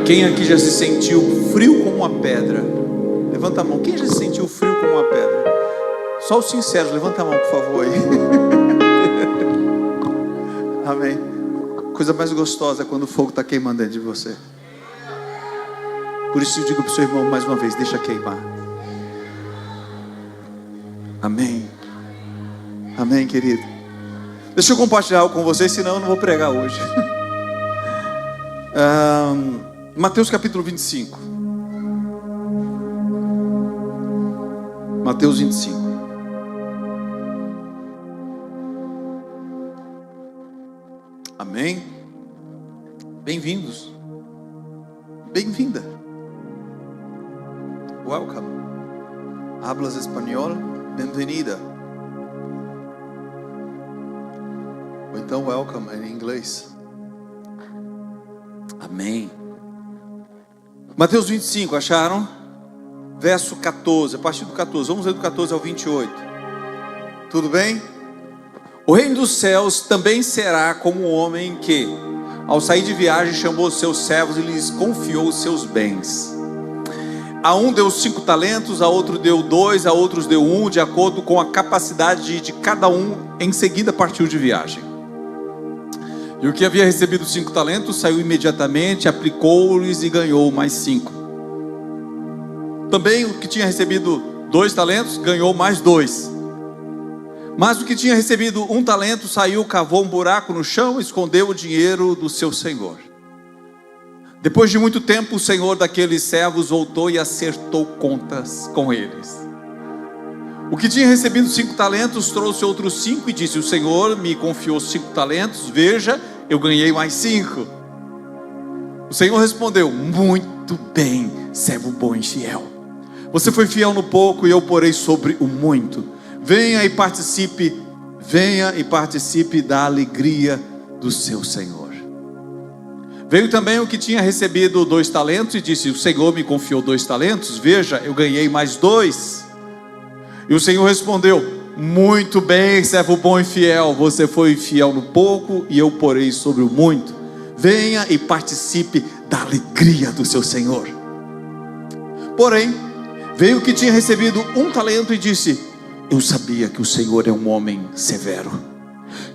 Quem aqui já se sentiu frio como uma pedra? Levanta a mão. Quem já se sentiu frio como uma pedra? Só os sinceros, levanta a mão, por favor aí. Amém. Coisa mais gostosa é quando o fogo está queimando dentro de você. Por isso eu digo para o seu irmão mais uma vez: deixa queimar. Amém. Amém, querido. Deixa eu compartilhar algo com vocês, senão eu não vou pregar hoje. Mateus capítulo 25. Mateus 25. Amém. Bem-vindos. Bem-vinda. Welcome. Hablas espanhol? Bem-vinda. Ou então welcome em inglês. Amém. Mateus 25, acharam? Verso 14, a partir do 14. Vamos ler do 14 ao 28. Tudo bem? O reino dos céus também será como um homem que, ao sair de viagem, chamou seus servos e lhes confiou os seus bens. A um deu 5 talentos, a outro deu 2, a outros deu 1, de acordo com a capacidade de cada um. Em seguida partiu de viagem. E o que havia recebido 5 talentos saiu imediatamente, aplicou-lhes e ganhou mais 5. Também o que tinha recebido 2 talentos ganhou mais 2. Mas o que tinha recebido 1 talento saiu, cavou um buraco no chão e escondeu o dinheiro do seu senhor. Depois de muito tempo, o senhor daqueles servos voltou e acertou contas com eles. O que tinha recebido 5 talentos trouxe outros 5 e disse: o senhor me confiou 5 talentos, veja, eu ganhei mais 5. O senhor respondeu: muito bem, servo bom e fiel. Você foi fiel no pouco e eu porei sobre o muito. Venha e participe da alegria do seu senhor. Veio também o que tinha recebido 2 talentos e disse: o senhor me confiou 2 talentos, veja, eu ganhei mais 2. E o senhor respondeu: muito bem, servo bom e fiel, você foi fiel no pouco e eu porei sobre o muito. Venha e participe da alegria do seu senhor. Porém, veio o que tinha recebido 1 talento e disse: eu sabia que o Senhor é um homem severo,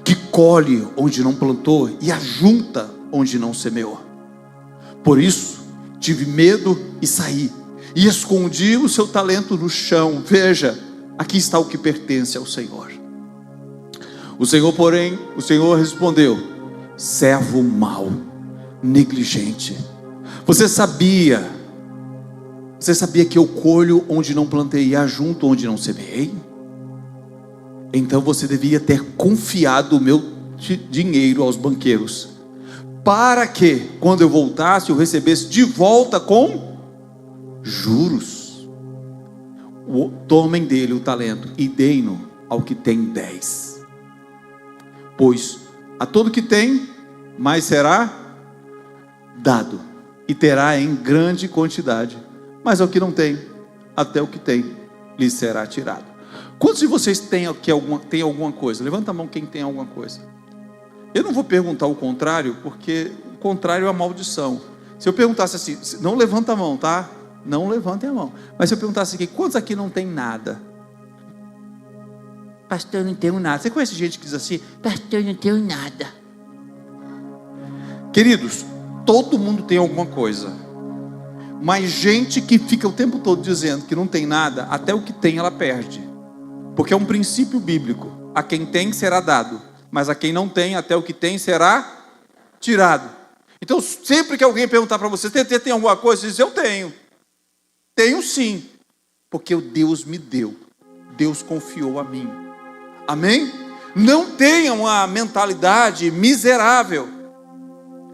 que colhe onde não plantou e ajunta onde não semeou. Por isso tive medo e saí, e escondi o seu talento no chão. Veja, aqui está o que pertence ao Senhor. O Senhor respondeu: servo mau, negligente, você sabia que eu colho onde não plantei e ajunto onde não semeei? Então você devia ter confiado o meu dinheiro aos banqueiros, para que, quando eu voltasse, eu recebesse de volta com juros. Tomem dele o talento e deem-no ao que tem 10. Pois a todo que tem, mais será dado, e terá em grande quantidade. Mas ao que não tem, até o que tem lhe será tirado. Quantos de vocês têm alguma coisa? Levanta a mão quem tem alguma coisa. Eu não vou perguntar o contrário, porque o contrário é a maldição. Se eu perguntasse assim, não levanta a mão, tá? Não levantem a mão. Mas se eu perguntasse aqui, quantos aqui não tem nada? Pastor, eu não tenho nada. Você conhece gente que diz assim: pastor, eu não tenho nada. Queridos, todo mundo tem alguma coisa. Mas gente que fica o tempo todo dizendo que não tem nada, até o que tem ela perde. Porque é um princípio bíblico: a quem tem será dado, mas a quem não tem, até o que tem será tirado. Então sempre que alguém perguntar para você: tem alguma coisa? Você diz: eu tenho. Tenho sim, porque Deus me deu, Deus confiou a mim. Amém? Não tenha uma mentalidade miserável.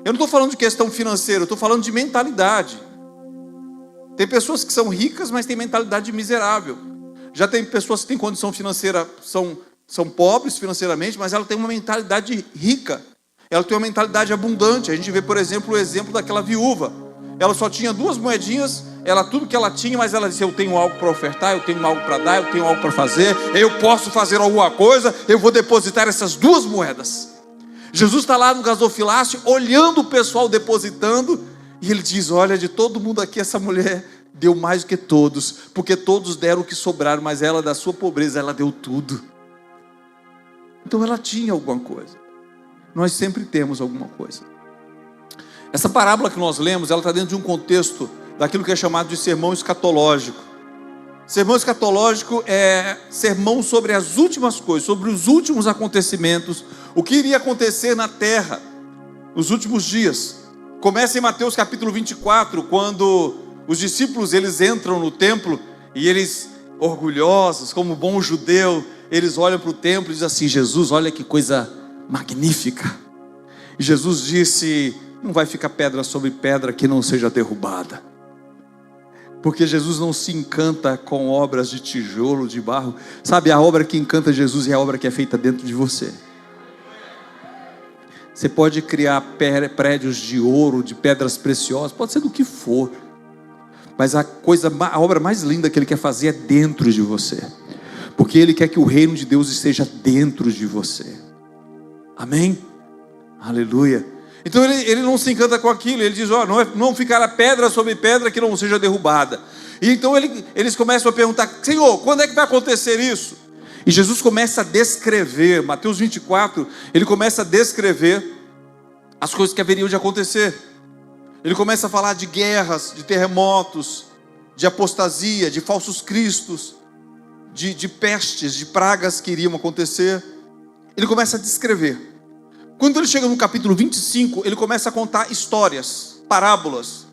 Eu não estou falando de questão financeira, eu estou falando de mentalidade. Tem pessoas que são ricas, mas têm mentalidade miserável. Já tem pessoas que têm condição financeira, são pobres financeiramente, mas ela tem uma mentalidade rica. Ela tem uma mentalidade abundante. A gente vê, por exemplo, o exemplo daquela viúva. Ela só tinha 2 moedinhas, tudo que ela tinha, mas ela disse: eu tenho algo para ofertar, eu tenho algo para dar, eu tenho algo para fazer, eu posso fazer alguma coisa, eu vou depositar essas 2 moedas. Jesus está lá no gasofilácio, olhando o pessoal depositando, E ele diz: olha, de todo mundo aqui, essa mulher deu mais do que todos, porque todos deram o que sobraram, mas ela, da sua pobreza, ela deu tudo. Então ela tinha alguma coisa. Nós sempre temos alguma coisa. Essa parábola que nós lemos, ela está dentro de um contexto daquilo que é chamado de sermão escatológico. Sermão escatológico é sermão sobre as últimas coisas, sobre os últimos acontecimentos, o que iria acontecer na terra nos últimos dias. Começa em Mateus capítulo 24, quando os discípulos eles entram no templo e eles, orgulhosos, como bom judeu, eles olham para o templo e dizem assim: Jesus, olha que coisa magnífica. E Jesus disse: não vai ficar pedra sobre pedra que não seja derrubada. Porque Jesus não se encanta com obras de tijolo, de barro. Sabe, a obra que encanta Jesus é a obra que é feita dentro de você. Você pode criar prédios de ouro, de pedras preciosas, pode ser do que for. Mas a obra mais linda que Ele quer fazer é dentro de você. Porque Ele quer que o reino de Deus esteja dentro de você. Amém? Aleluia. Então ele não se encanta com aquilo. Ele diz: não ficará pedra sobre pedra que não seja derrubada. E então eles começam a perguntar: Senhor, quando é que vai acontecer isso? E Jesus começa a descrever, Mateus 24, ele começa a descrever as coisas que haveriam de acontecer. Ele começa a falar de guerras, de terremotos, de apostasia, de falsos cristos, de pestes, de pragas que iriam acontecer. Ele começa a descrever. Quando ele chega no capítulo 25, ele começa a contar histórias, parábolas,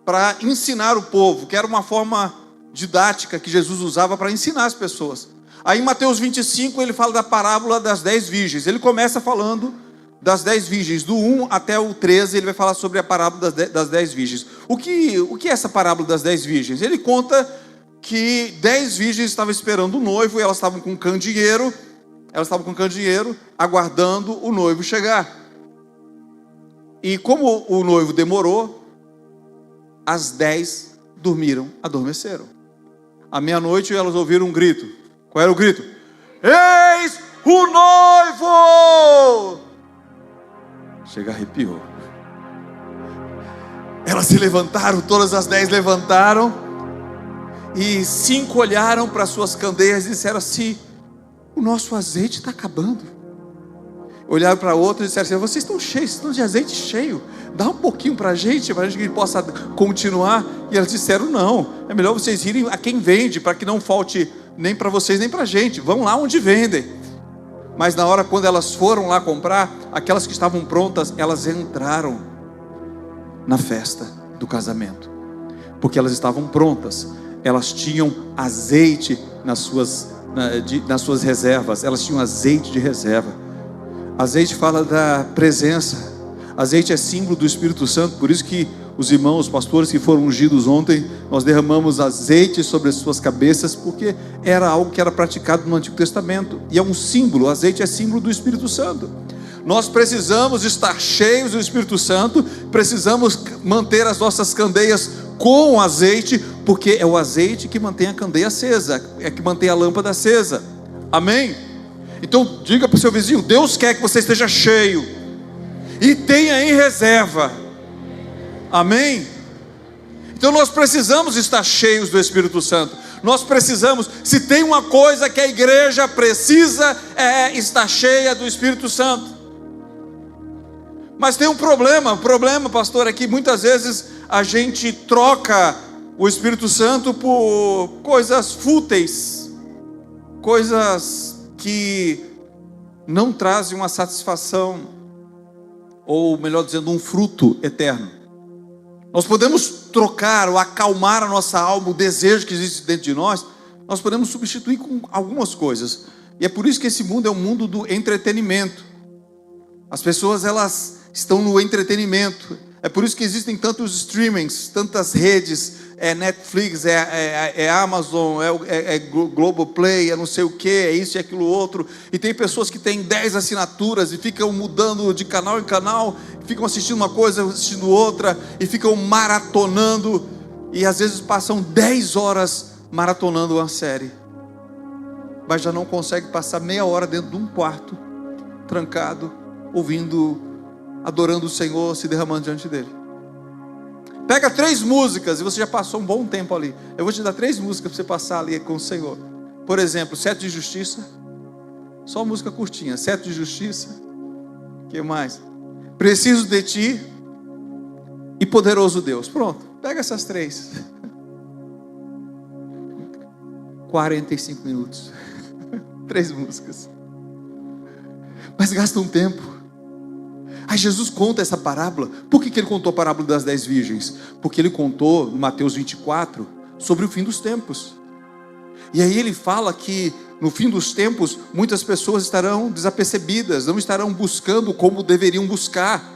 para ensinar o povo, que era uma forma didática que Jesus usava para ensinar as pessoas. Aí em Mateus 25 ele fala da parábola das 10 virgens. Ele começa falando das 10 virgens, do 1 até o 13 ele vai falar sobre a parábola das 10 virgens. O que é essa parábola das 10 virgens? Ele conta que 10 virgens estavam esperando o noivo e elas estavam com candeeiro. Elas estavam com candeeiro, aguardando o noivo chegar. E como o noivo demorou, as 10 adormeceram. À meia-noite elas ouviram um grito. Qual era o grito? Eis o noivo! Chega, arrepiou. Elas se levantaram, todas as 10 levantaram, e 5 olharam para suas candeias e disseram assim: o nosso azeite está acabando. Olharam para outra e disseram assim: vocês estão cheios, estão de azeite cheio, dá um pouquinho para a gente que possa continuar. E elas disseram: não, é melhor vocês irem a quem vende, para que não falte nem para vocês nem para a gente, vão lá onde vendem. Mas na hora quando elas foram lá comprar, aquelas que estavam prontas, elas entraram na festa do casamento, porque elas estavam prontas, elas tinham azeite nas suas reservas, elas tinham azeite de reserva. Azeite fala da presença, azeite é símbolo do Espírito Santo. Por isso que os irmãos, os pastores que foram ungidos ontem, nós derramamos azeite sobre as suas cabeças, porque era algo que era praticado no Antigo Testamento, e é um símbolo, azeite é símbolo do Espírito Santo. Nós precisamos estar cheios do Espírito Santo, precisamos manter as nossas candeias com azeite, porque é o azeite que mantém a candeia acesa, é que mantém a lâmpada acesa. Amém? Então diga para o seu vizinho: Deus quer que você esteja cheio e tenha em reserva. Amém? Então nós precisamos estar cheios do Espírito Santo. Nós precisamos, se tem uma coisa que a igreja precisa, é estar cheia do Espírito Santo. Mas tem um problema, pastor, é que muitas vezes a gente troca o Espírito Santo por coisas fúteis, coisas que não trazem uma satisfação, ou melhor dizendo, um fruto eterno. Nós podemos trocar ou acalmar a nossa alma, o desejo que existe dentro de nós podemos substituir com algumas coisas. E é por isso que esse mundo é um mundo do entretenimento. As pessoas, elas estão no entretenimento. É por isso que existem tantos streamings, tantas redes, Netflix, Amazon, Globoplay, não sei o que, é isso e aquilo outro. E tem pessoas que têm 10 assinaturas e ficam mudando de canal em canal, ficam assistindo uma coisa, assistindo outra, e ficam maratonando, e às vezes passam 10 horas maratonando uma série, mas já não consegue passar meia hora dentro de um quarto, trancado, ouvindo, adorando o Senhor, se derramando diante dele. Pega 3 músicas, e você já passou um bom tempo ali. Eu vou te dar 3 músicas para você passar ali com o Senhor. Por exemplo, Cetro de Justiça. Só música curtinha. Cetro de Justiça. O que mais? Preciso de Ti e Poderoso Deus. Pronto, pega essas 3. 45 minutos. 3 músicas. Mas gasta um tempo. Aí Jesus conta essa parábola. Por que ele contou a parábola das 10 virgens? Porque ele contou, no Mateus 24, sobre o fim dos tempos. E aí ele fala que no fim dos tempos, muitas pessoas estarão desapercebidas, não estarão buscando como deveriam buscar.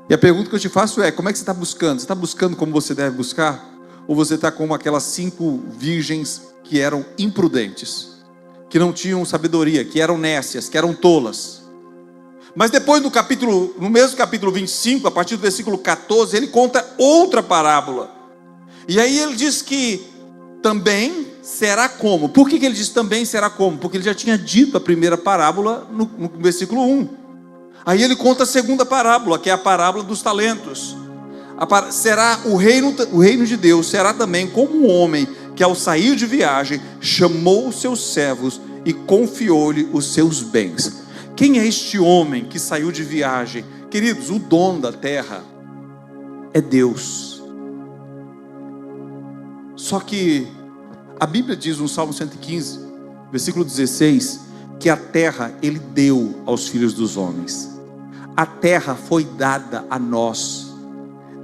E a pergunta que eu te faço é: como é que você está buscando? Você está buscando como você deve buscar? Ou você está como aquelas 5 virgens que eram imprudentes, que não tinham sabedoria, que eram nécias, que eram tolas? Mas depois no mesmo capítulo 25, a partir do versículo 14, ele conta outra parábola. E aí ele diz que também será como. Por que ele diz também será como? Porque ele já tinha dito a primeira parábola no versículo 1. Aí ele conta a segunda parábola, que é a parábola dos talentos. Será o reino de Deus será também como um homem que, ao sair de viagem, chamou os seus servos e confiou-lhe os seus bens. Quem é este homem que saiu de viagem? Queridos, o dono da terra é Deus. Só que a Bíblia diz no Salmo 115, versículo 16, que a terra ele deu aos filhos dos homens. A terra foi dada a nós.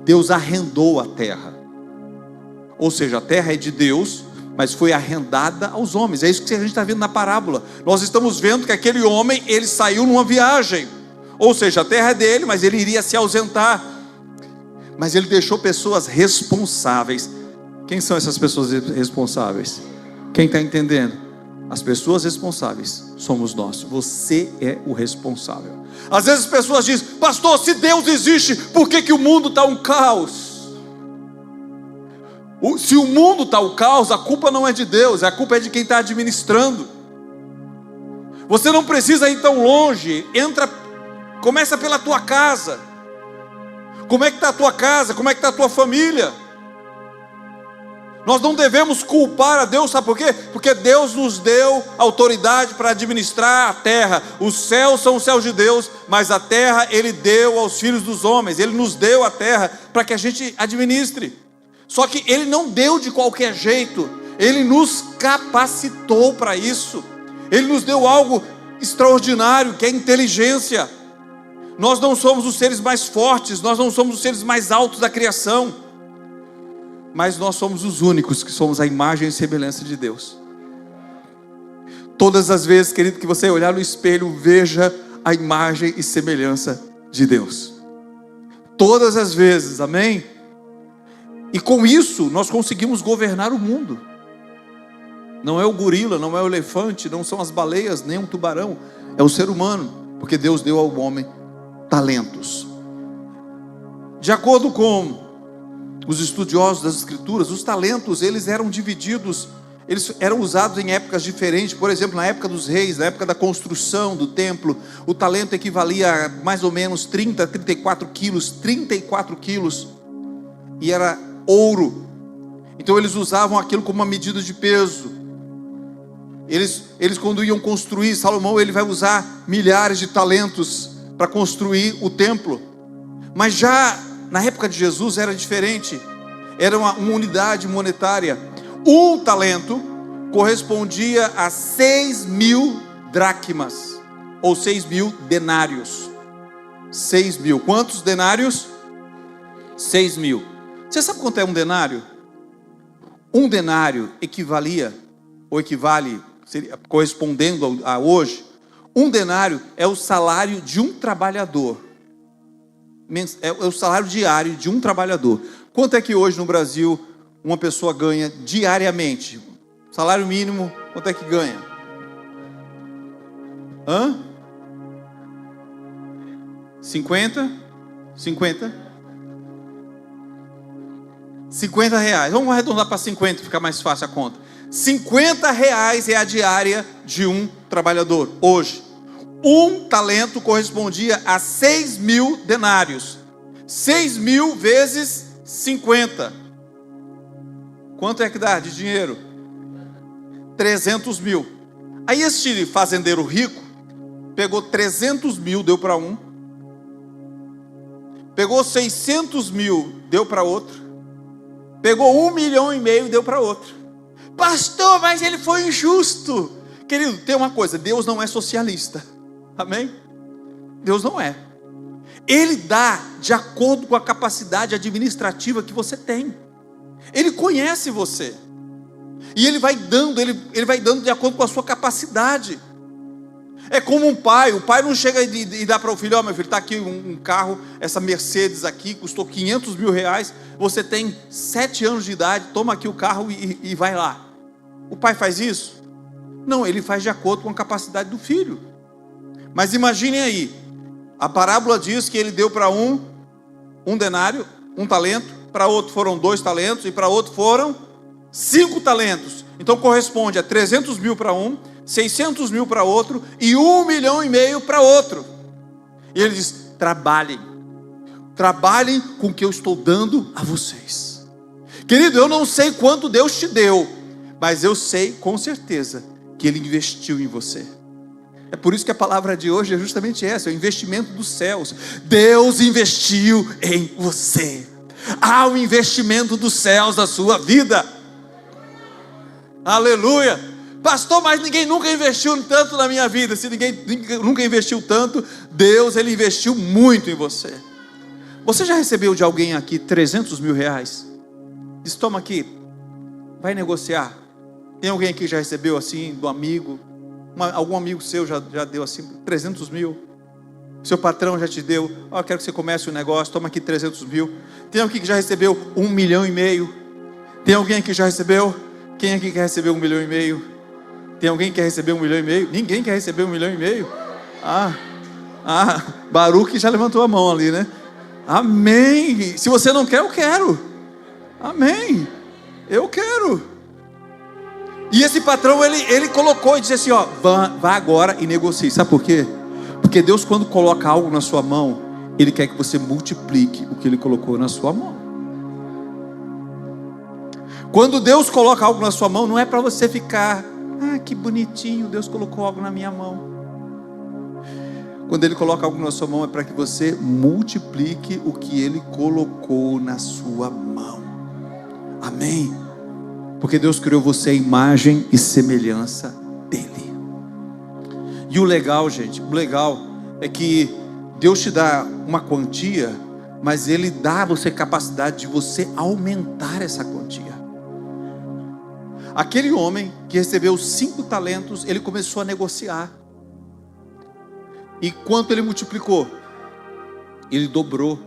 Deus arrendou a terra. Ou seja, a terra é de Deus, mas foi arrendada aos homens. É isso que a gente está vendo na parábola. Nós estamos vendo que aquele homem, ele saiu numa viagem. Ou seja, a terra é dele, mas ele iria se ausentar. Mas ele deixou pessoas responsáveis. Quem são essas pessoas responsáveis? Quem está entendendo? As pessoas responsáveis somos nós. Você é o responsável. Às vezes as pessoas dizem: pastor, se Deus existe, por que o mundo está um caos? Se o mundo está um caos, a culpa não é de Deus, a culpa é de quem está administrando. Você não precisa ir tão longe. Começa pela tua casa. Como é que está a tua casa? Como é que está a tua família? Nós não devemos culpar a Deus, sabe por quê? Porque Deus nos deu autoridade para administrar a terra. Os céus são os céus de Deus, mas a terra Ele deu aos filhos dos homens. Ele nos deu a terra para que a gente administre. Só que Ele não deu de qualquer jeito. Ele nos capacitou para isso. Ele nos deu algo extraordinário, que é inteligência. Nós não somos os seres mais fortes, nós não somos os seres mais altos da criação, mas nós somos os únicos que somos a imagem e semelhança de Deus. Todas as vezes, querido, que você olhar no espelho, veja a imagem e semelhança de Deus. Todas as vezes, amém? E com isso, nós conseguimos governar o mundo. Não é o gorila, não é o elefante, não são as baleias, nem um tubarão. É o ser humano, porque Deus deu ao homem talentos. De acordo com os estudiosos das Escrituras, os talentos, eles eram divididos, eles eram usados em épocas diferentes. Por exemplo, na época dos reis, na época da construção do templo, o talento equivalia a mais ou menos 34 quilos, 34 quilos, e era ouro. Então eles usavam aquilo como uma medida de peso. Eles quando iam construir, Salomão, ele vai usar milhares de talentos para construir o templo. Mas já na época de Jesus era diferente. Era uma unidade monetária. Um talento correspondia a 6.000 dracmas, ou 6.000 denários. 6.000. Quantos denários? 6.000. Você sabe quanto é um denário? Um denário equivale, correspondendo a hoje, um denário é o salário de um trabalhador. É o salário diário de um trabalhador. Quanto é que hoje no Brasil uma pessoa ganha diariamente? Salário mínimo, quanto é que ganha? 50? 50 reais. Vamos arredondar para 50, ficar mais fácil a conta. 50 reais é a diária de um trabalhador hoje. Um talento correspondia a 6.000 denários. 6.000 vezes 50. Quanto é que dá de dinheiro? 300 mil. Aí este fazendeiro rico pegou 300 mil, deu para um. Pegou 600 mil, deu para outro. Pegou 1,5 milhão, deu para outro. Pastor, mas ele foi injusto. Querido, tem uma coisa, Deus não é socialista. Amém? Deus não é. Ele dá de acordo com a capacidade administrativa que você tem. Ele conhece você. E ele vai dando de acordo com a sua capacidade. É como um pai. O pai não chega e dá para o filho: ó, meu filho, está aqui um carro, essa Mercedes aqui, custou 500 mil reais. Você tem 7 anos de idade, toma aqui o carro e vai lá. O pai faz isso? Não, ele faz de acordo com a capacidade do filho. Mas imaginem aí, a parábola diz que ele deu para um denário, 1 talento, para outro foram 2 talentos, e para outro foram 5 talentos. Então corresponde a 300 mil para um, 600 mil para outro, e 1,5 milhão para outro. E ele diz: trabalhem com o que eu estou dando a vocês. Querido, eu não sei quanto Deus te deu, mas eu sei com certeza que Ele investiu em você. É por isso que a palavra de hoje é justamente essa: é o investimento dos céus. Deus investiu em você. Há um investimento dos céus na sua vida. Aleluia. Pastor, mas ninguém nunca investiu tanto na minha vida. Se ninguém nunca investiu tanto, Deus, Ele investiu muito em você. Você já recebeu de alguém aqui 300 mil reais? Diz: toma aqui, vai negociar. Tem alguém aqui que já recebeu assim, do amigo? Algum amigo seu já deu assim 300 mil? Seu patrão já te deu: ó, quero que você comece um negócio, toma aqui 300 mil. Tem alguém que já recebeu 1,5 milhão? Tem alguém aqui que já recebeu? Quem aqui quer receber 1,5 milhão? Tem alguém que quer receber 1,5 milhão? Ninguém quer receber 1,5 milhão? Baruque já levantou a mão ali, né? Amém. Se você não quer, eu quero. Amém. Eu quero. E esse patrão, ele colocou e disse assim: ó, vá agora e negocie. Sabe por quê? Porque Deus, quando coloca algo na sua mão, Ele quer que você multiplique o que Ele colocou na sua mão. Quando Deus coloca algo na sua mão, não é para você ficar: ah, que bonitinho, Deus colocou algo na minha mão. Quando Ele coloca algo na sua mão, é para que você multiplique o que Ele colocou na sua mão. Amém? Porque Deus criou você à imagem e semelhança dEle. E o legal, gente, é que Deus te dá uma quantia, mas Ele dá a você capacidade de você aumentar essa quantia. Aquele homem que recebeu 5 talentos, ele começou a negociar. E quanto ele multiplicou? Ele dobrou.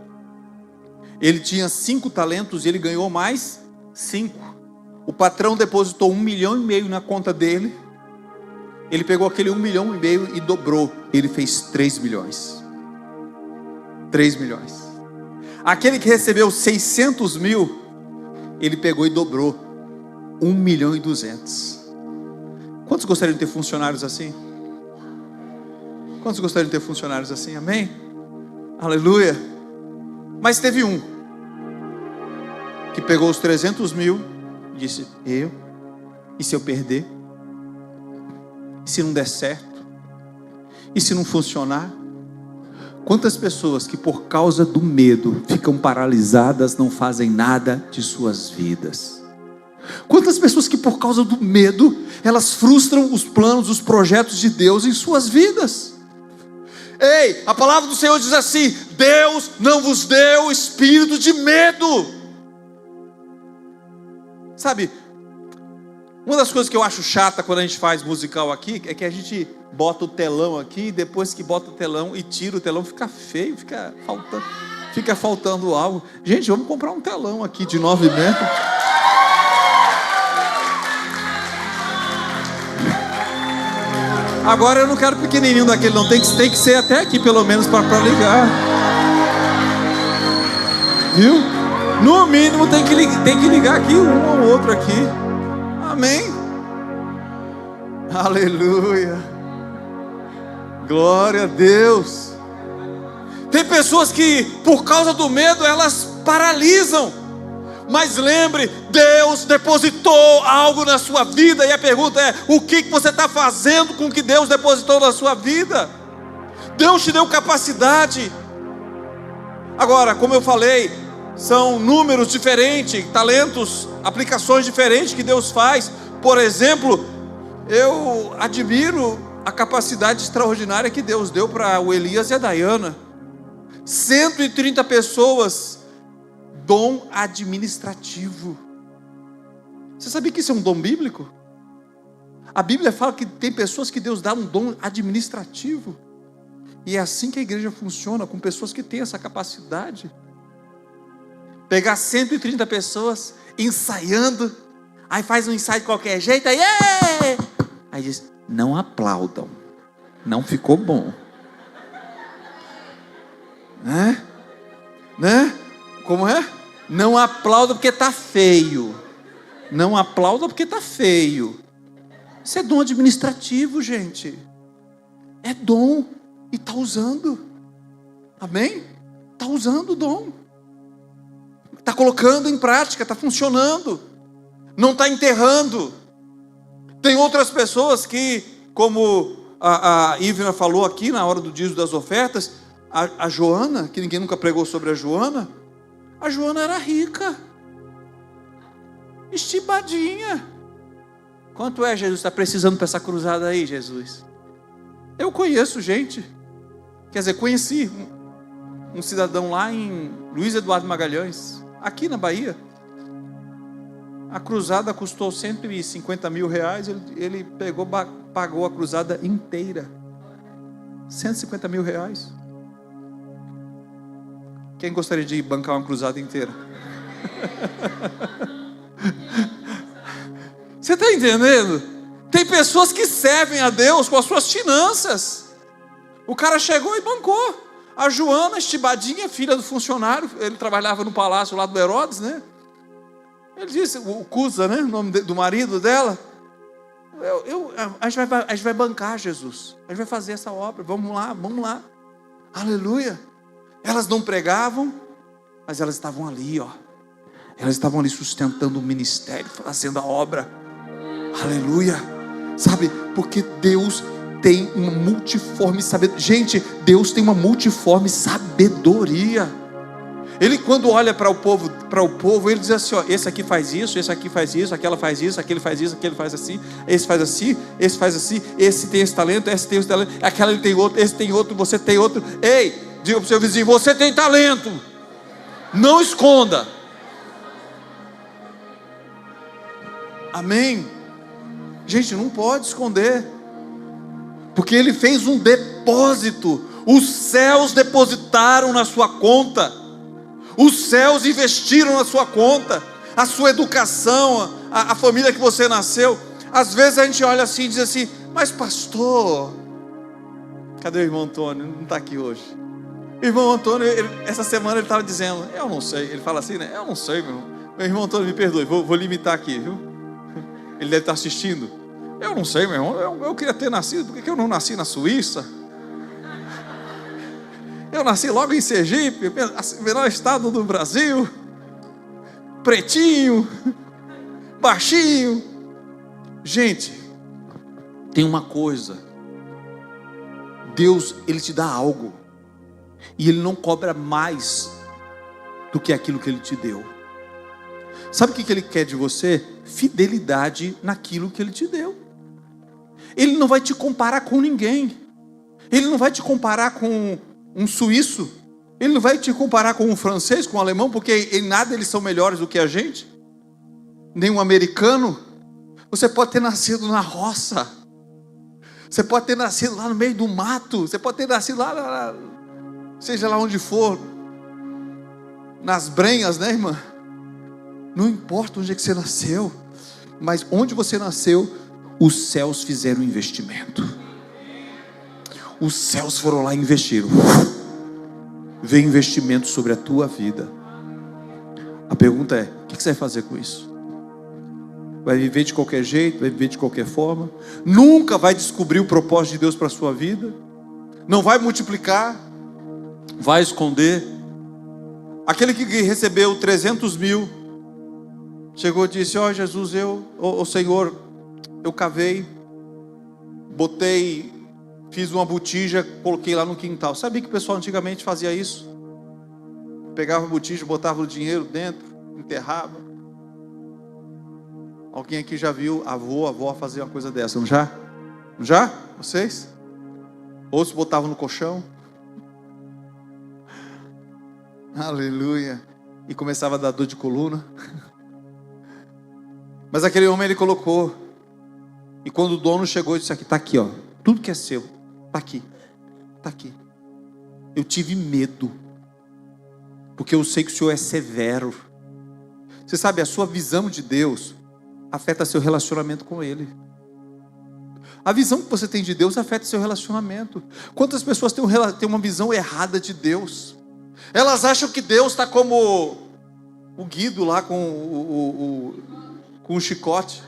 Ele tinha 5 talentos e ele ganhou mais 5. O patrão depositou 1,5 milhão na conta dele. Ele pegou aquele 1,5 milhão e dobrou. Ele fez 3 milhões. 3 milhões. Aquele que recebeu 600 mil, ele pegou e dobrou. 1,2 milhão. Quantos gostariam de ter funcionários assim? Quantos gostariam de ter funcionários assim? Amém? Aleluia. Mas teve um que pegou os 300 mil e disse: e se eu perder? E se não der certo? E se não funcionar? Quantas pessoas que por causa do medo ficam paralisadas, não fazem nada de suas vidas? Quantas pessoas que por causa do medo, elas frustram os planos, os projetos de Deus em suas vidas? Ei, a palavra do Senhor diz assim: Deus não vos deu espírito de medo. Sabe, uma das coisas que eu acho chata quando a gente faz musical aqui, é que a gente bota o telão aqui, e depois que bota o telão e tira o telão, fica feio, fica faltando algo. Gente, vamos comprar um telão aqui de 9 metros. Agora eu não quero pequenininho daquele, não, tem que ser até aqui pelo menos para ligar. Viu? No mínimo tem que ligar aqui um ou outro aqui. Amém? Aleluia. Glória a Deus. Tem pessoas que por causa do medo elas paralisam. Mas lembre, Deus depositou algo na sua vida, e a pergunta é: o que você está fazendo com o que Deus depositou na sua vida? Deus te deu capacidade. Agora, como eu falei, são números diferentes, talentos, aplicações diferentes que Deus faz. Por exemplo, eu admiro a capacidade extraordinária que Deus deu para o Elias e a Dayana. 130 pessoas, dom administrativo. Você sabia que isso é um dom bíblico? A Bíblia fala que tem pessoas que Deus dá um dom administrativo. E é assim que a igreja funciona, com pessoas que têm essa capacidade. Pegar 130 pessoas, ensaiando, aí faz um ensaio de qualquer jeito, aí diz: não aplaudam, não ficou bom. Né? Como é? Não aplauda porque está feio. Não aplauda porque está feio. Isso é dom administrativo, gente. É dom. E está usando. Amém? Está usando o dom. Está colocando em prática, está funcionando. Não está enterrando. Tem outras pessoas que, como a Ivna falou aqui na hora do dízimo das ofertas, a Joana, que ninguém nunca pregou sobre a Joana era rica, estibadinha. Quanto é, Jesus? Está precisando para essa cruzada aí, Jesus? Eu conheço gente, quer dizer, conheci um cidadão lá em Luiz Eduardo Magalhães, aqui na Bahia. A cruzada custou 150 mil reais, ele pagou a cruzada inteira, 150 mil reais. Quem gostaria de bancar uma cruzada inteira? Você está entendendo? Tem pessoas que servem a Deus com as suas finanças. O cara chegou e bancou. A Joana, estibadinha, filha do funcionário, ele trabalhava no palácio lá do Herodes, né? Ele disse, o Cusa, né? O nome do marido dela. A gente vai bancar, Jesus. A gente vai fazer essa obra. Vamos lá. Aleluia. Elas não pregavam, mas elas estavam ali, ó. Elas estavam ali sustentando o ministério, fazendo a obra. Aleluia. Sabe, porque Deus tem uma multiforme sabedoria. Gente, Deus tem uma multiforme sabedoria. Ele, quando olha para o povo, ele diz assim, ó, esse aqui faz isso, esse aqui faz isso, aquela faz isso, aquele faz isso, aquele faz assim, esse faz assim, esse faz assim, esse tem esse talento, esse tem esse talento, aquela ele tem outro, esse tem outro, você tem outro. Ei, diga para o seu vizinho, você tem talento, não esconda. Amém? Gente, não pode esconder, porque ele fez um depósito. Os céus depositaram na sua conta, os céus investiram na sua conta, a sua educação, a família que você nasceu. Às vezes a gente olha assim e diz assim, mas pastor, cadê o irmão Antônio? Não está aqui hoje. O irmão Antônio, essa semana ele estava dizendo, eu não sei, ele fala assim, né? Eu não sei, meu irmão Antônio, me perdoe, vou limitar aqui, viu? Ele deve estar assistindo. Eu não sei, meu irmão, eu queria ter nascido, por que eu não nasci na Suíça? Eu nasci logo em Sergipe, menor estado do Brasil, pretinho, baixinho. Gente, tem uma coisa, Deus, Ele te dá algo, e Ele não cobra mais do que aquilo que Ele te deu. Sabe o que Ele quer de você? Fidelidade naquilo que Ele te deu. Ele não vai te comparar com ninguém. Ele não vai te comparar com um suíço. Ele não vai te comparar com um francês, com um alemão, porque em nada eles são melhores do que a gente. Nem um americano. Você pode ter nascido na roça. Você pode ter nascido lá no meio do mato. Você pode ter nascido lá, seja lá onde for. Nas brenhas, né, irmã? Não importa onde é que você nasceu, mas onde você nasceu, os céus fizeram um investimento. Os céus foram lá e investiram. Veio investimento sobre a tua vida. A pergunta é, o que você vai fazer com isso? Vai viver de qualquer jeito? Vai viver de qualquer forma? Nunca vai descobrir o propósito de Deus para a sua vida? Não vai multiplicar? Vai esconder? Aquele que recebeu 300 mil Chegou e disse: ó Jesus, ô Senhor, eu cavei, fiz uma botija, coloquei lá no quintal. Sabia que o pessoal antigamente fazia isso? Pegava a botija, botava o dinheiro dentro, enterrava. Alguém aqui já viu avó fazer uma coisa dessa, não já? Não já? Vocês? Outros botavam no colchão. Aleluia. E começava a dar dor de coluna. Mas aquele homem, ele colocou. E quando o dono chegou, ele disse: aqui, está aqui, ó, tudo que é seu, está aqui, está aqui. Eu tive medo, porque eu sei que o Senhor é severo. Você sabe, a sua visão de Deus afeta seu relacionamento com Ele. A visão que você tem de Deus afeta seu relacionamento. Quantas pessoas têm uma visão errada de Deus? Elas acham que Deus está como o Guido lá com o chicote,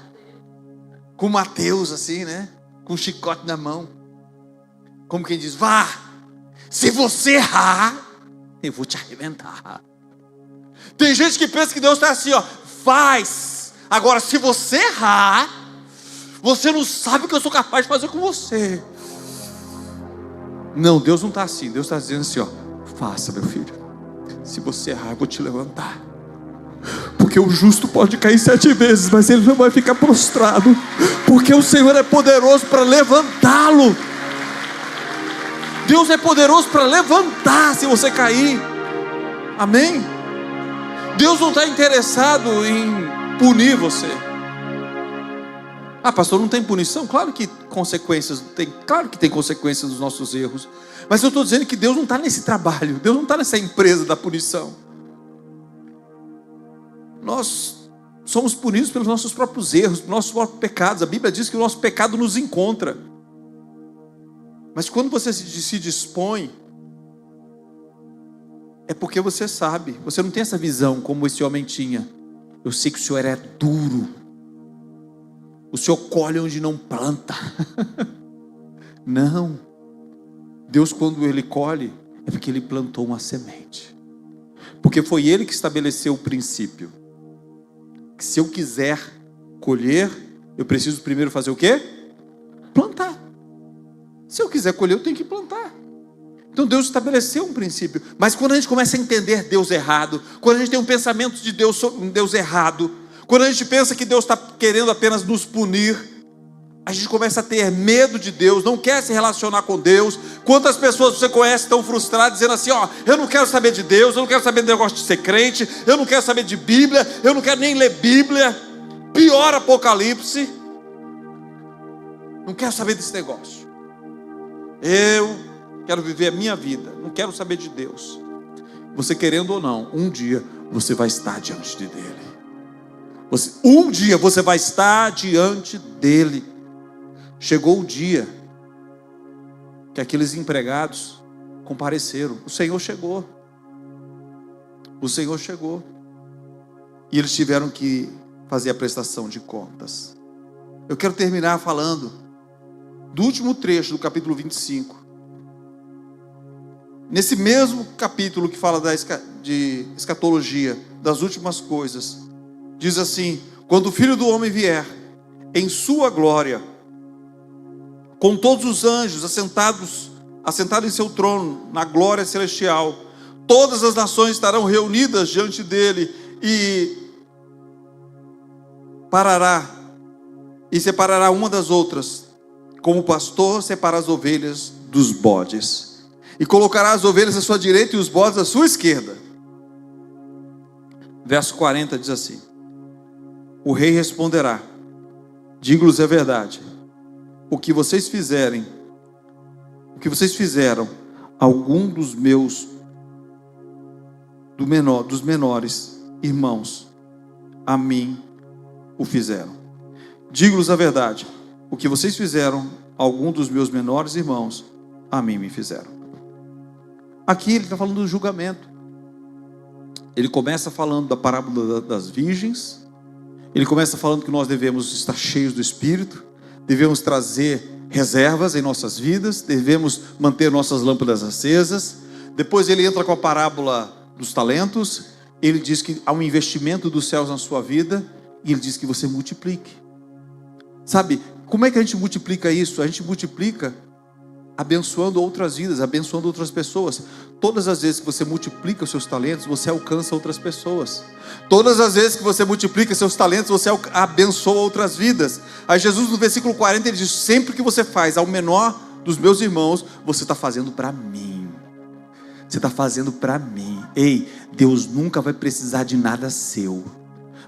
com Mateus assim, né? Com o chicote na mão, como quem diz: vá, se você errar, eu vou te arrebentar. Tem gente que pensa que Deus está assim, ó, faz. Agora, se você errar, você não sabe o que eu sou capaz de fazer com você. Não, Deus não está assim. Deus está dizendo assim, ó: faça, meu filho. Se você errar, eu vou te levantar. Porque o justo pode cair 7 vezes, mas ele não vai ficar prostrado, porque o Senhor é poderoso para levantá-lo. Deus é poderoso para levantar se você cair. Amém? Deus não está interessado em punir você. Ah, pastor, não tem punição? Claro que tem consequências dos nossos erros. Mas eu estou dizendo que Deus não está nesse trabalho. Deus não está nessa empresa da punição. Nós somos punidos pelos nossos próprios erros, pelos nossos próprios pecados. A Bíblia diz que o nosso pecado nos encontra. Mas quando você se dispõe, é porque você sabe. Você não tem essa visão como esse homem tinha. Eu sei que o Senhor é duro. O Senhor colhe onde não planta. Não. Deus, quando Ele colhe, é porque Ele plantou uma semente. Porque foi Ele que estabeleceu o princípio. Que se eu quiser colher, eu preciso primeiro fazer o quê? Plantar. Se eu quiser colher, eu tenho que plantar. Então Deus estabeleceu um princípio. Mas quando a gente começa a entender Deus errado, quando a gente tem um pensamento de Deus errado, quando a gente pensa que Deus está querendo apenas nos punir, a gente começa a ter medo de Deus, não quer se relacionar com Deus. Quantas pessoas você conhece estão frustradas, dizendo assim, ó: eu não quero saber de Deus, eu não quero saber do negócio de ser crente, eu não quero saber de Bíblia, eu não quero nem ler Bíblia. Pior, Apocalipse. Não quero saber desse negócio. Eu quero viver a minha vida, não quero saber de Deus. Você querendo ou não, um dia você vai estar diante dele. Um dia você vai estar diante dele. Chegou o dia que aqueles empregados compareceram. O Senhor chegou. O Senhor chegou. E eles tiveram que fazer a prestação de contas. Eu quero terminar falando do último trecho do capítulo 25. Nesse mesmo capítulo que fala de escatologia, das últimas coisas, diz assim: quando o Filho do Homem vier em sua glória, com todos os anjos assentados em seu trono, na glória celestial, todas as nações estarão reunidas diante dele, e separará uma das outras, como o pastor separa as ovelhas dos bodes, e colocará as ovelhas à sua direita e os bodes à sua esquerda. Verso 40 diz assim: o rei responderá: digo-lhes a verdade, o que vocês fizeram algum dos menores irmãos, a mim o fizeram. Digo-lhes a verdade, o que vocês fizeram algum dos meus menores irmãos, a mim me fizeram. Aqui ele está falando do julgamento. Ele começa falando da parábola das virgens. Ele começa falando que nós devemos estar cheios do Espírito, devemos trazer reservas em nossas vidas, devemos manter nossas lâmpadas acesas. Depois ele entra com a parábola dos talentos. Ele diz que há um investimento dos céus na sua vida, E Ele diz que você multiplique. Sabe, como é que a gente multiplica isso? A gente multiplica abençoando outras vidas, abençoando outras pessoas. Todas as vezes que você multiplica os seus talentos, você alcança outras pessoas. Todas as vezes que você multiplica seus talentos, você abençoa outras vidas. Aí Jesus, no versículo 40, ele diz: sempre que você faz ao menor dos meus irmãos, você está fazendo para mim. Você está fazendo para mim. Ei, Deus nunca vai precisar de nada seu.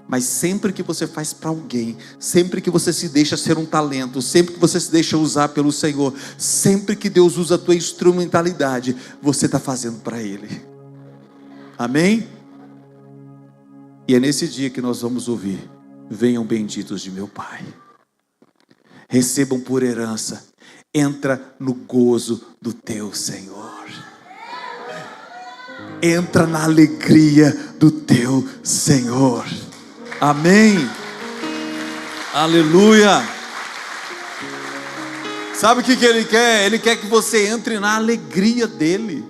Mas sempre que você faz para alguém, sempre que você se deixa ser um talento, sempre que você se deixa usar pelo Senhor, sempre que Deus usa a tua instrumentalidade, você está fazendo para Ele. Amém? E é nesse dia que nós vamos ouvir: venham benditos de meu Pai, recebam por herança, entra no gozo do teu Senhor, entra na alegria do teu Senhor. Amém, aleluia. Sabe o que Ele quer? Ele quer que você entre na alegria dEle.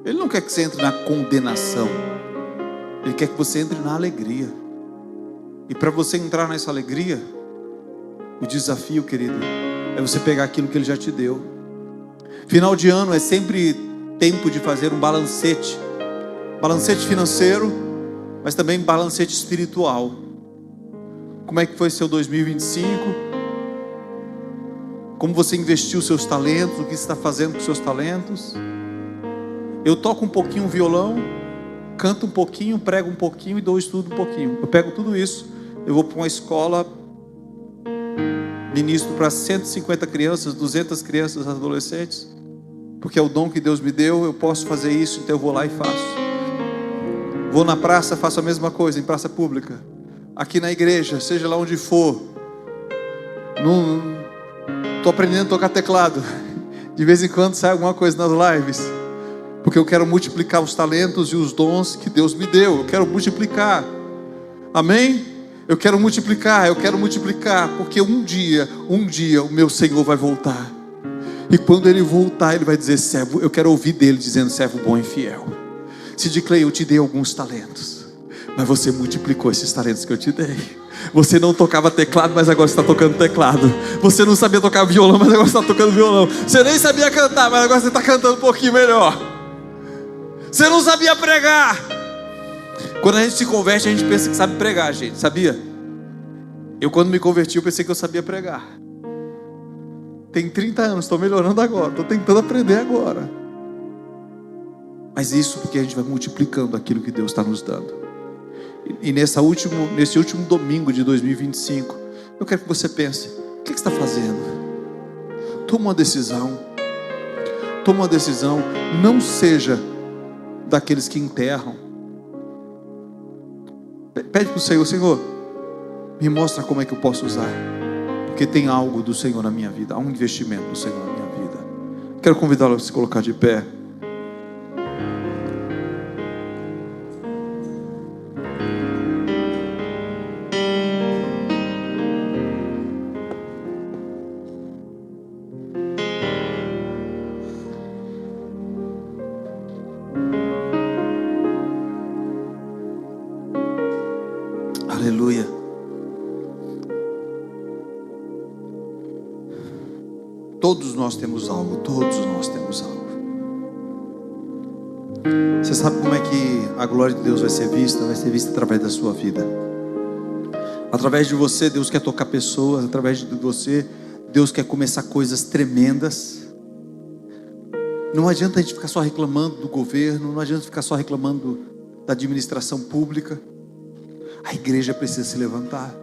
Ele não quer que você entre na condenação. Ele quer que você entre na alegria. E para você entrar nessa alegria, o desafio, querido, é você pegar aquilo que Ele já te deu. Final de ano é sempre tempo de fazer um balancete. Balancete financeiro, mas também balancete espiritual. Como é que foi seu 2025? Como você investiu seus talentos? O que você está fazendo com seus talentos? Eu toco um pouquinho violão, canto um pouquinho, prego um pouquinho e dou estudo um pouquinho. Eu pego tudo isso, eu vou para uma escola, ministro para 150 crianças, 200 crianças, adolescentes, porque é o dom que Deus me deu, eu posso fazer isso, então eu vou lá e faço. Vou na praça, faço a mesma coisa, em praça pública. Aqui na igreja, seja lá onde for. Estou aprendendo a tocar teclado. De vez em quando sai alguma coisa nas lives. Porque eu quero multiplicar os talentos e os dons que Deus me deu. Eu quero multiplicar. Amém? Eu quero multiplicar. Porque um dia o meu Senhor vai voltar. E quando Ele voltar, Ele vai dizer: servo, eu quero ouvir dEle dizendo: servo bom e fiel. Sid Clay, eu te dei alguns talentos, mas você multiplicou esses talentos que eu te dei. Você não tocava teclado, mas agora está tocando teclado. Você não sabia tocar violão, mas agora está tocando violão. Você nem sabia cantar, mas agora você está cantando um pouquinho melhor. Você não sabia pregar. Quando a gente se converte, a gente pensa que sabe pregar, gente, sabia? Eu, quando me converti, eu pensei que eu sabia pregar. Tem 30 anos, estou melhorando agora, estou tentando aprender agora. Mas isso porque a gente vai multiplicando aquilo que Deus está nos dando. E nesse último domingo de 2025, eu quero que você pense: o que você está fazendo? Toma uma decisão. Toma uma decisão. Não seja daqueles que enterram. Pede para o Senhor: Senhor, me mostra como é que eu posso usar. Porque tem algo do Senhor na minha vida. Há um investimento do Senhor na minha vida. Quero convidá-lo a se colocar de pé. Aleluia. Todos nós temos algo. Todos nós temos algo. Você sabe como é que a glória de Deus vai ser vista? Vai ser vista através da sua vida. Através de você, Deus quer tocar pessoas. Através de você, Deus quer começar coisas tremendas. Não adianta a gente ficar só reclamando do governo. Não adianta ficar só reclamando da administração pública. A igreja precisa se levantar.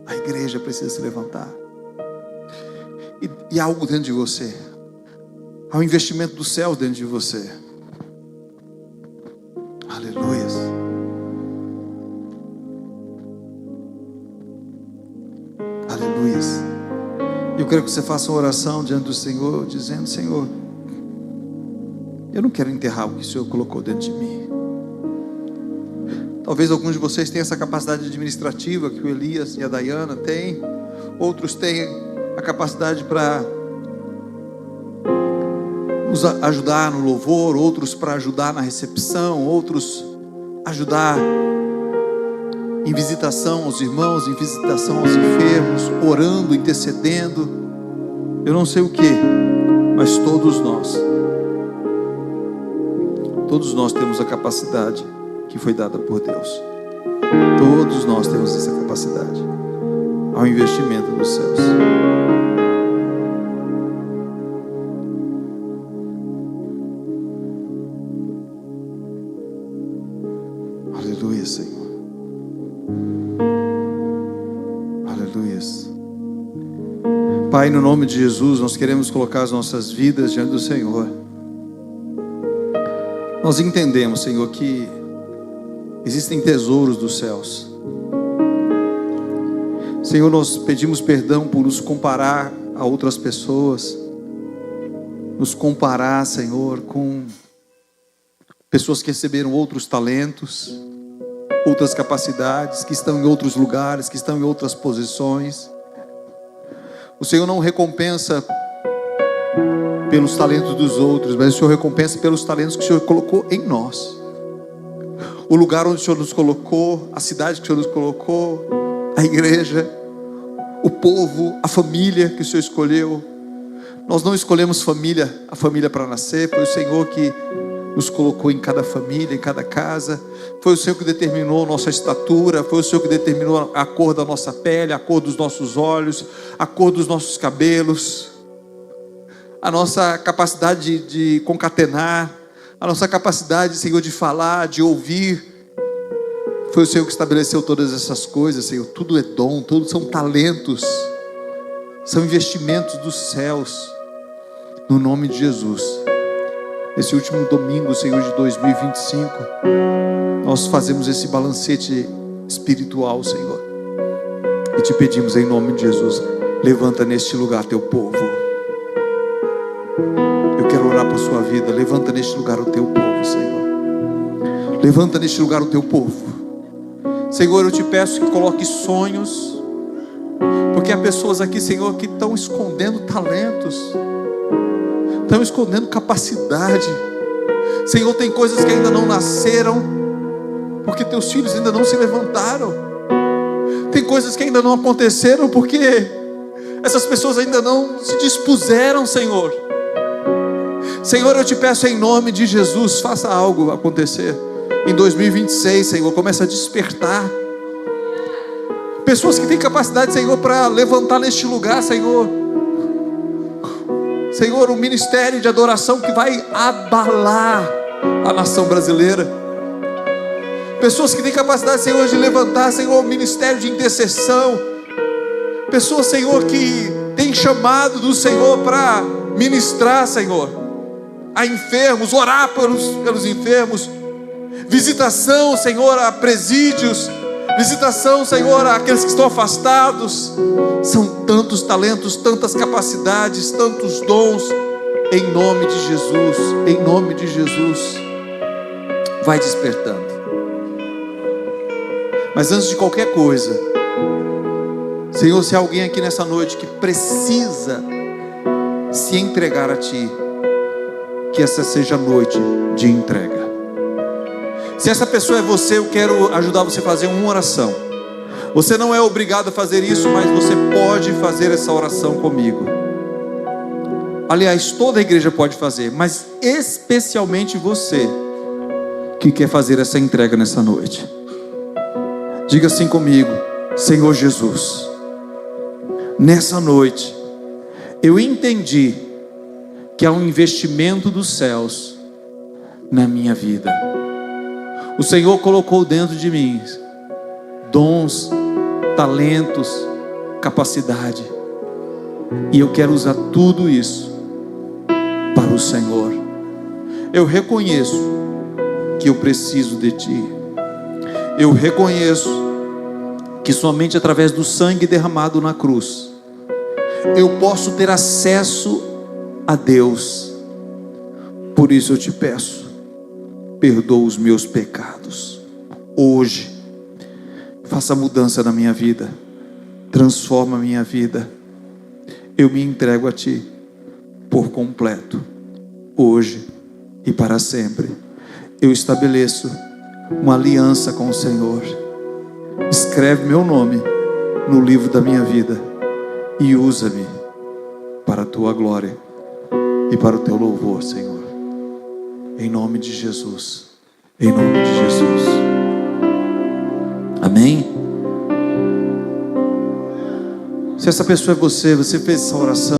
A igreja precisa se levantar. E há algo dentro de você. Há um investimento do céu dentro de você. Aleluias. Aleluias. Eu quero que você faça uma oração diante do Senhor, dizendo: Senhor, eu não quero enterrar o que o Senhor colocou dentro de mim. Talvez alguns de vocês tenham essa capacidade administrativa que o Elias e a Dayana têm. Outros têm a capacidade para nos ajudar no louvor. Outros para ajudar na recepção. Outros ajudar em visitação aos irmãos, em visitação aos enfermos, orando, intercedendo, eu não sei o que, mas todos nós temos a capacidade que foi dada por Deus. Todos nós temos essa capacidade, ao investimento dos céus. Aleluia, Senhor. Aleluia. Pai, no nome de Jesus, nós queremos colocar as nossas vidas diante do Senhor. Nós entendemos, Senhor, que existem tesouros dos céus. Senhor, nós pedimos perdão por nos comparar a outras pessoas, nos comparar, Senhor, com pessoas que receberam outros talentos, outras capacidades, que estão em outros lugares, que estão em outras posições. O Senhor não recompensa pelos talentos dos outros, mas o Senhor recompensa pelos talentos que o Senhor colocou em nós. O lugar onde o Senhor nos colocou, a cidade que o Senhor nos colocou, a igreja, o povo, a família que o Senhor escolheu. Nós não escolhemos a família para nascer, foi o Senhor que nos colocou em cada família, em cada casa. Foi o Senhor que determinou a nossa estatura, foi o Senhor que determinou a cor da nossa pele, a cor dos nossos olhos, a cor dos nossos cabelos, a nossa capacidade de concatenar, a nossa capacidade, Senhor, de falar, de ouvir. Foi o Senhor que estabeleceu todas essas coisas, Senhor. Tudo é dom, tudo são talentos, são investimentos dos céus. No nome de Jesus. Esse último domingo, Senhor, de 2025, nós fazemos esse balancete espiritual, Senhor, e te pedimos em nome de Jesus, levanta neste lugar teu povo. Eu quero orar por sua vida. Levanta neste lugar o teu povo, Senhor. Levanta neste lugar o teu povo, Senhor. Eu te peço que coloque sonhos, porque há pessoas aqui, Senhor, que estão escondendo talentos, estão escondendo capacidade. Senhor, tem coisas que ainda não nasceram, porque teus filhos ainda não se levantaram. Tem coisas que ainda não aconteceram, porque essas pessoas ainda não se dispuseram, Senhor. Senhor, eu te peço em nome de Jesus, faça algo acontecer. Em 2026, Senhor, começa a despertar pessoas que têm capacidade, Senhor, para levantar neste lugar, Senhor. Senhor, um ministério de adoração que vai abalar a nação brasileira. Pessoas que têm capacidade, Senhor, de levantar, Senhor, um ministério de intercessão. Pessoas, Senhor, que têm chamado do Senhor para ministrar, Senhor, a enfermos, orar pelos enfermos. Visitação, Senhor, a presídios. Visitação, Senhor, àqueles que estão afastados. São tantos talentos, tantas capacidades, tantos dons. Em nome de Jesus, em nome de Jesus, vai despertando. Mas antes de qualquer coisa, Senhor, se há alguém aqui nessa noite que precisa se entregar a Ti, que essa seja a noite de entrega. Se essa pessoa é você, eu quero ajudar você a fazer uma oração. Você não é obrigado a fazer isso, mas você pode fazer essa oração comigo. Aliás, toda a igreja pode fazer, mas especialmente você que quer fazer essa entrega nessa noite. Diga assim comigo: Senhor Jesus, nessa noite eu entendi que há um investimento dos céus na minha vida. O Senhor colocou dentro de mim dons, talentos, capacidade, e eu quero usar tudo isso para o Senhor. Eu reconheço que eu preciso de Ti. Eu reconheço que somente através do sangue derramado na cruz eu posso ter acesso a Deus. Por isso eu te peço, perdoa os meus pecados. Hoje, faça mudança na minha vida, transforma a minha vida. Eu me entrego a Ti por completo, hoje e para sempre. Eu estabeleço uma aliança com o Senhor. escreve meu nome no livro da minha vida e usa-me para a tua glória e para o teu louvor, Senhor. Em nome de Jesus. Em nome de Jesus. Amém? Se essa pessoa é você, você fez essa oração.